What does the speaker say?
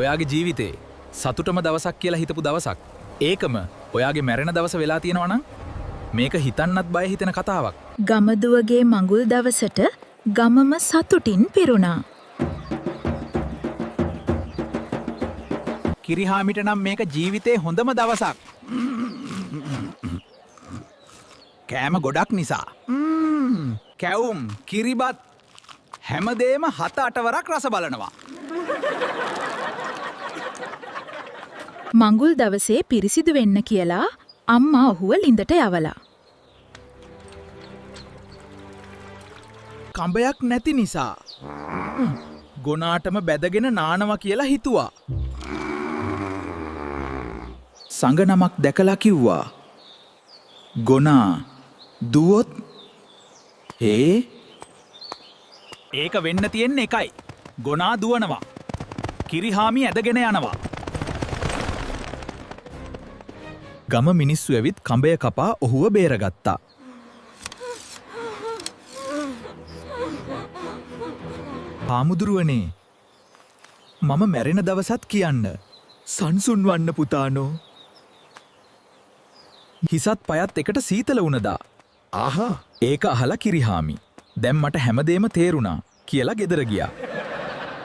ඔයාගේ ජීවිතේ සතුටම දවසක් කියලා හිතපු දවසක්. ඒකම ඔයාගේ මැරෙන දවස වෙලා තියෙනවා නම් මේක හිතන්නත් බය හිතෙන කතාවක්. ගමදුවගේ මඟුල් දවසට ගමම සතුටින් පිරුණා. කිරිහාමිට නම් මේක ජීවිතේ හොඳම දවසක්. කෑම ගොඩක් නිසා. කැවුම්, කිරිබත් හැමදේම 7-8 වරක් රස බලනවා. මඟුල් දවසේ පිරිසිදු වෙන්න කියලා අම්මා ඔහුව ලිඳට යවලා. කඹයක් නැති නිසා ගොනාටම බැදගෙන නානවා කියලා හිතුවා. සඟ නමක් දැකලා කිව්වා. ගොනා දුවොත් ඒක වෙන්න තියෙන්නේ එකයි. ගොනා දුවනවා. කිරිහාමි ඇදගෙන යනවා. ගම මිනිස්සු ඇවිත් කඹය කපා ඔහුව බේරගත්තා. හාමුදුරුවනේ, මම මැරෙන දවසත් කියන්න. සංසුන් වන්න පුතානෝ. හිසත් පයත් එකට සීතල වුණදා. ඒක අහලා කිරිහාමි දැන් මට හැමදේම තේරුණා කියලා ගෙදර ගියා.